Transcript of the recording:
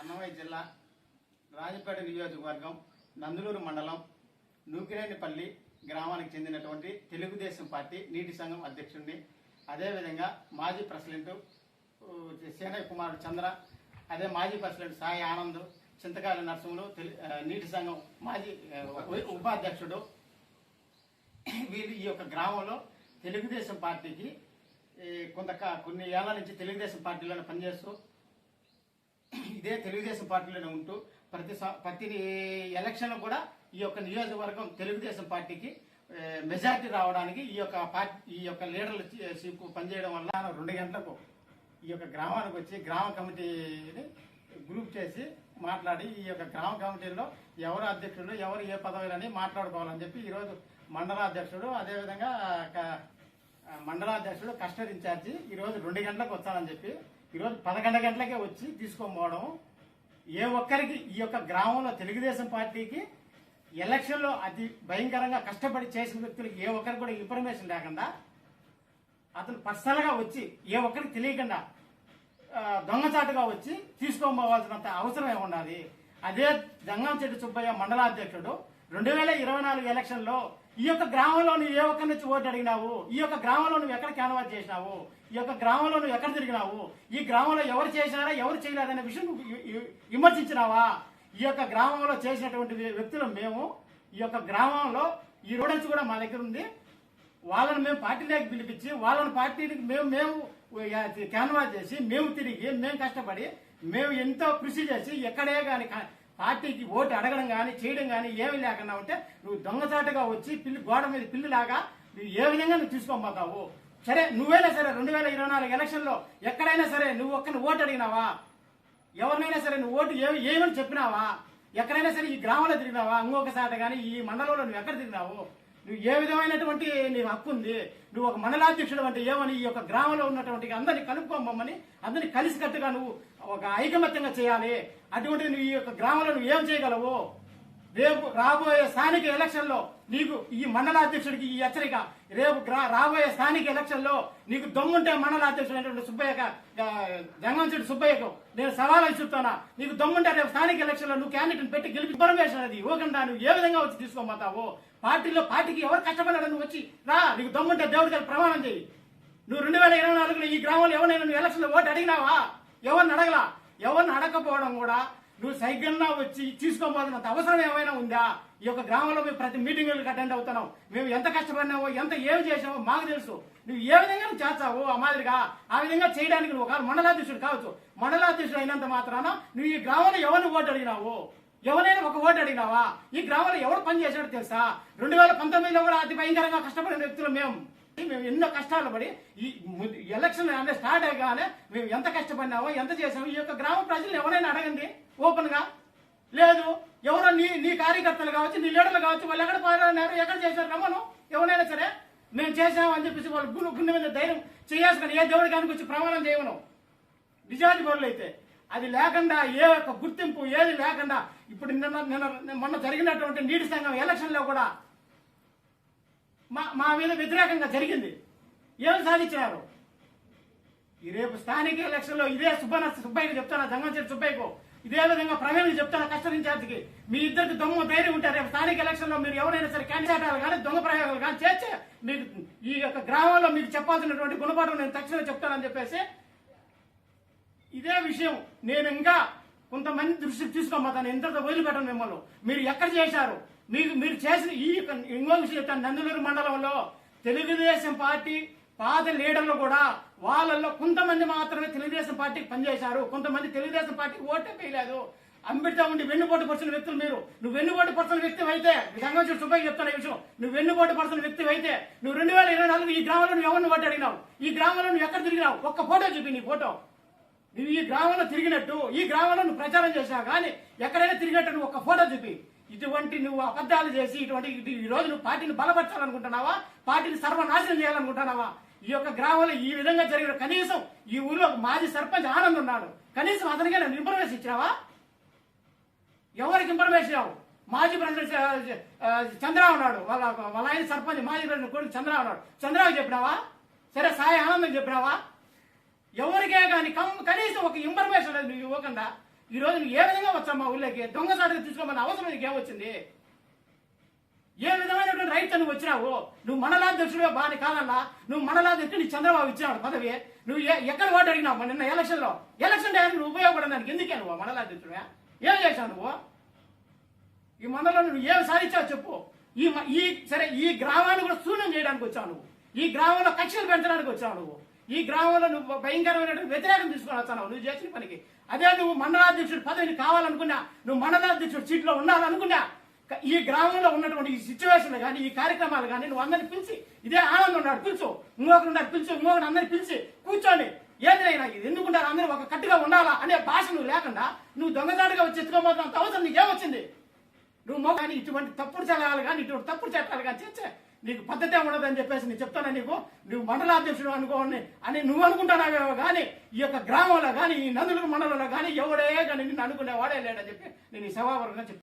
అన్నమయ్య జిల్లా రాజపేట నియోజకవర్గం నందులూరు మండలం నూకిరేనిపల్లి గ్రామానికి చెందినటువంటి తెలుగుదేశం పార్టీ నీటి సంఘం అధ్యక్షుడిని, అదేవిధంగా మాజీ ప్రెసిడెంట్ సేనయ్య కుమారుడు చంద్ర, అదే మాజీ ప్రెసిడెంట్ సాయి ఆనంద్, చింతకాయల నరసింహులు నీటి సంఘం మాజీ ఉపాధ్యక్షుడు. వీళ్ళు ఈ యొక్క గ్రామంలో తెలుగుదేశం పార్టీకి కొన్ని ఏళ్ల నుంచి తెలుగుదేశం పార్టీలోనే పనిచేస్తూ ఇదే తెలుగుదేశం పార్టీలోనే ఉంటూ ప్రతి ఎలక్షన్ కూడా ఈ యొక్క నియోజకవర్గం తెలుగుదేశం పార్టీకి మెజార్టీ రావడానికి ఈ యొక్క లీడర్లు పనిచేయడం వల్ల 2 గంటలకు ఈ యొక్క గ్రామానికి వచ్చి గ్రామ కమిటీని గ్రూప్ చేసి మాట్లాడి ఈ యొక్క గ్రామ కమిటీలో ఎవరు అధ్యక్షుడు, ఎవరు ఏ పదవులని మాట్లాడుకోవాలని చెప్పి ఈరోజు మండలాధ్యక్షుడు, అదేవిధంగా మండలాధ్యక్షుడు కస్టడీ ఇన్ఛార్జి ఈరోజు 2 గంటలకు వచ్చానని చెప్పి ఈరోజు 11 గంటలకే వచ్చి తీసుకోకపోవడం, ఏ ఒక్కరికి ఈ యొక్క గ్రామంలో తెలుగుదేశం పార్టీకి ఎలక్షన్లో అతి భయంకరంగా కష్టపడి చేసిన వ్యక్తులకి ఏ ఒక్కరికి కూడా ఇన్ఫర్మేషన్ లేకుండా అతను పర్సనల్గా వచ్చి ఏ ఒక్కరికి తెలియకుండా దొంగచాటుగా వచ్చి తీసుకోపోవాల్సినంత అవసరం ఏమున్నది. అదే జంగంశెట్టి సుబ్బయ్య మండలాధ్యక్షుడు 2024 ఎలక్షన్లో ఈ యొక్క గ్రామంలో నువ్వు ఏ ఒక్కరి నుంచి ఓటు అడిగినావు, ఈ యొక్క గ్రామంలో నువ్వు ఎక్కడ క్యాన్వాస్ చేసినావు, ఈ యొక్క గ్రామంలో నువ్వు ఎక్కడ తిరిగినావు, ఈ గ్రామంలో ఎవరు చేసినారా ఎవరు చేయలేదనే విషయం విమర్శించినావా? ఈ యొక్క గ్రామంలో చేసినటువంటి వ్యక్తులు మేము ఈ యొక్క గ్రామంలో ఈ రోడెన్స్ కూడా మా దగ్గర ఉంది. వాళ్ళని మేము పార్టీలోకి పిలిపించి వాళ్ళని పార్టీకి మేము క్యాన్వాస్ చేసి మేము తిరిగి మేము కష్టపడి మేము ఎంతో కృషి చేసి ఎక్కడే కానీ పార్టీకి ఓటు అడగడం కానీ చేయడం కానీ ఏమి లేకుండా ఉంటే నువ్వు దొంగచాటుగా వచ్చి గోడ మీద పిల్లిలాగా నువ్వు ఏ విధంగా నువ్వు తీసుకోబోతావు? సరే నువ్వైనా సరే 2024 ఎలక్షన్లో ఎక్కడైనా సరే నువ్వు ఒక్కరిని ఓటు అడిగినావా? ఎవరినైనా సరే నువ్వు ఓటు ఏమని చెప్పినావా? ఎక్కడైనా సరే ఈ గ్రామంలో తిరిగినావా? ఇంకొకసారి కానీ ఈ మండలంలో నువ్వు ఎక్కడ తిరిగినావు? నువ్వు ఏ విధమైనటువంటి నీ హక్కు ఉంది? నువ్వు ఒక మండలాధ్యక్షుడు అంటే ఏమని ఈ యొక్క గ్రామంలో ఉన్నటువంటి అందరినీ కలుపుకోమని అందరినీ కలిసికట్టుగా నువ్వు ఒక ఐకమత్యంగా చేయాలి. అటువంటి నువ్వు ఈ యొక్క గ్రామంలో నువ్వు ఏం చేయగలవు? రేపు రాబోయే స్థానిక ఎలక్షన్లో నీకు ఈ మండలాధ్యక్షుడికి ఈ హెచ్చరిక, రేపు రాబోయే స్థానిక ఎలక్షన్లో నీకు దమ్ముంటే మండలాధ్యక్షుడు సుబ్బయ్య జంగంశెట్టి సుబ్బయ్యకు నేను సవాల్ ఇస్తున్నా. నీకు దమ్ముంటే రేపు స్థానిక ఎలక్షన్లో నువ్వు క్యాండిడేట్ పెట్టి గెలిపి ఇన్ఫర్మేషన్ అది ఇవ్వకుండా నువ్వు ఏ విధంగా వచ్చి తీసుకోబోతావు? పార్టీకి ఎవరు కష్టపడ్డాడు నువ్వు వచ్చి రా, నీకు దమ్ముంటే దేవుడి గారు ప్రమాణం చేయి. నువ్వు 2024లో ఈ గ్రామంలో ఎవరైనా నువ్వు ఎలక్షన్లో ఓటు అడిగినావా? ఎవరిని అడగలా. ఎవరిని అడగకపోవడం కూడా నువ్వు సైకిల్నా వచ్చి తీసుకోబోతున్నంత అవసరం ఏమైనా ఉందా? ఈ యొక్క గ్రామంలో మేము ప్రతి మీటింగులకు అటెండ్ అవుతున్నాం. మేము ఎంత కష్టపడినావో ఎంత ఏమి చేసావో మాకు తెలుసు. నువ్వు ఏ విధంగా చేస్తావు ఆ మాదిరిగా ఆ విధంగా చేయడానికి నువ్వు ఒక మండలాధ్యక్షుడు కావచ్చు. మండలాధ్యక్షుడు అయినంత మాత్రాన నువ్వు ఈ గ్రామంలో ఎవరిని ఓటు అడిగినావు? ఎవరైనా ఒక ఓటు అడిగినావా? ఈ గ్రామంలో ఎవరు పని చేశాడో తెలుసా? 2019లో కూడా అతి భయంకరంగా కష్టపడిన వ్యక్తులు మేము ఎన్నో కష్టాలు పడి ఈ ఎలక్షన్ అంటే స్టార్ట్ అయ్యగానే మేము ఎంత కష్టపడినావో ఎంత చేసామో ఈ యొక్క గ్రామ ప్రజలు ఎవరైనా అడగండి ఓపెన్ గా. లేదు ఎవరో నీ కార్యకర్తలు కావచ్చు, నీ లీడర్లు కావచ్చు, వాళ్ళు ఎక్కడ పోయినారు ఎక్కడ చేశారు రమ్మను. ఎవరైనా సరే మేము చేసామని చెప్పేసి వాళ్ళు గుండె మీద ధైర్యం చేయాల్సుకొని ఏ దేవుడి కానికి వచ్చి ప్రమాణం చేయమను. నిజానికి బరులు అయితే అది లేకుండా ఏ యొక్క గుర్తింపు ఏది లేకుండా ఇప్పుడు మొన్న జరిగినటువంటి నీటి సంఘం ఎలక్షన్లో కూడా మా మీద వ్యతిరేకంగా జరిగింది. ఏమి సాధించినారు? ఈ రేపు స్థానిక ఎలక్షన్లో ఇదే సుబ్బయ్యకి చెప్తాను, జంగంశెట్టి సుబ్బయ్యకు ఇదే విధంగా ప్రవీణ్కి చెప్తాను, కస్టడీ ఇన్ఛార్జికి. మీ ఇద్దరికి దొంగ ధైర్యం ఉంటారు రేపు స్థానిక ఎలక్షన్లో మీరు ఎవరైనా సరే క్యాండిడేట్లు కానీ దొంగ ప్రయోగాలు కానీ చేస్తే మీకు ఈ యొక్క గ్రామంలో మీకు చెప్పాల్సినటువంటి గుణపాఠం నేను తక్షణమే చెప్తానని చెప్పేసి ఇదే విషయం నేను ఇంకా కొంతమంది దృష్టికి తీసుకోబోతాను. ఎంతతో వదిలిపెట్టను మిమ్మల్ని. మీరు ఎక్కడ చేశారు? మీరు చేసిన ఇంకో విషయం చెప్తాను. నందులూరు మండలంలో తెలుగుదేశం పార్టీ పాత లీడర్లు కూడా వాళ్ళల్లో కొంతమంది మాత్రమే తెలుగుదేశం పార్టీకి పనిచేశారు. కొంతమంది తెలుగుదేశం పార్టీకి ఓటే వేయలేదు. అంబిడ్తో ఉండి వెన్నుపోటు పర్చిన వ్యక్తులు మీరు. నువ్వు వెన్నుపోటు పర్చిన వ్యక్తి అయితే జంగంశెట్టి సుబ్బయ్య చెప్తాను ఈ విషయం. నువ్వు వెన్నుపోటు పర్చిన వ్యక్తి అయితే నువ్వు 2024 ఈ గ్రామంలో నువ్వు ఎవరిని ఓటు అడిగినావు? ఈ గ్రామంలో నువ్వు ఎక్కడ తిరిగినావు? ఒక్క ఫోటో చూపి నీ ఫోటో. నువ్వు ఈ గ్రామంలో తిరిగినట్టు ఈ గ్రామంలో నువ్వు ప్రచారం చేసావు కానీ ఎక్కడైనా తిరిగినట్టు నువ్వు ఒక్క ఫోటో చూపి. ఇటువంటి నువ్వు అబద్ధాలు చేసి ఈ రోజు నువ్వు పార్టీని బలపరచాలనుకుంటున్నావా? పార్టీని సర్వనాశనం చేయాలనుకుంటున్నావా? ఈ యొక్క గ్రామంలో ఈ విధంగా జరిగిన కనీసం ఈ ఊళ్ళో మాజీ సర్పంచ్ ఆనంద్ ఉన్నాడు. కనీసం అతనికే నన్ను ఇన్ఫర్మేషన్ ఇచ్చినావా? ఎవరికి ఇన్ఫర్మేషన్ ఇవ్వవు? మాజీ ప్రెసిడెంట్ చంద్ర ఉన్నాడు, వాళ్ళ ఆయన సర్పంచ్ మాజీ ప్రెసిడెంట్ కొడుకు చంద్ర ఉన్నాడు. చంద్రాకు చెప్పినావా? సరే సాయి ఆనందం చెప్పినావా? ఎవరికే కానీ కనీసం ఒక ఇన్ఫర్మేషన్ నువ్వు ఇవ్వకుండా ఈ రోజు నువ్వు ఏ విధంగా వచ్చావు మా ఊళ్ళోకి? దొంగసాటుగా తీసుకోమని అవసరం నీకు ఏమొచ్చింది? ఏ విధమైనటువంటి రైతు నువ్వు వచ్చినావు? నువ్వు మండలాధ్యక్షుడిగా బాగా కాదన్నా, నువ్వు మండలాధ్యక్షుడు నీ చంద్రబాబు ఇచ్చినాడు పదవి. నువ్వు ఎక్కడ ఓటు అడిగినావు నిన్న ఎలక్షన్ టైం నువ్వు ఉపయోగపడడానికి ఎందుకే నువ్వు మండలాధ్యక్షుడిగా? ఏం చేశావు నువ్వు? ఈ మండలంలో నువ్వు ఏం సాధించావు చెప్పు. సరే ఈ గ్రామాన్ని కూడా శూన్యం చేయడానికి వచ్చావు నువ్వు. ఈ గ్రామంలో కక్షలు పెంచడానికి వచ్చావు నువ్వు. ఈ గ్రామంలో నువ్వు భయంకరమైన వ్యతిరేకం తీసుకొని వచ్చావు నువ్వు చేసిన పనికి. అదే నువ్వు మండలాధ్యక్షుడు పదవిని కావాలనుకున్నా, నువ్వు మండలాధ్యక్షుడు సీట్లో ఉండాలనుకున్నా, ఈ గ్రామంలో ఉన్నటువంటి ఈ సిచ్యువేషన్లు కానీ ఈ కార్యక్రమాలు కానీ నువ్వు అందరిని పిలిచి, ఇదే ఆనందం ఉన్నాడు పిలుచు, ఇంకొకరు పిలుచు, ఇంకొకరు అందరిని పిలిచి కూర్చోండి. ఏదైనా ఇది ఎందుకుంటారు అందరూ ఒక కట్టుగా ఉండాలా అనే భాష నువ్వు లేకుండా నువ్వు దొంగదాటుగా వచ్చి ఎత్తుకోబోతున్నంత అవసరం నీకేమొచ్చింది? నువ్వు కానీ ఇటువంటి తప్పుడు చలాలు కానీ ఇటువంటి తప్పుడు చట్టాలు కానీ చేస్తే నీకు పద్ధతే ఉండదని చెప్పేసి నేను చెప్తాను. నువ్వు మండలాధ్యక్షుడు అని నువ్వు అనుకుంటున్నావేమో కానీ ఈ యొక్క గ్రామంలో కానీ ఈ నందుల మండలంలో కానీ ఎవడే కానీ నిన్ను అనుకునే వాడే లేడని చెప్పి నేను ఈ సభాపరంగా చెప్తాను.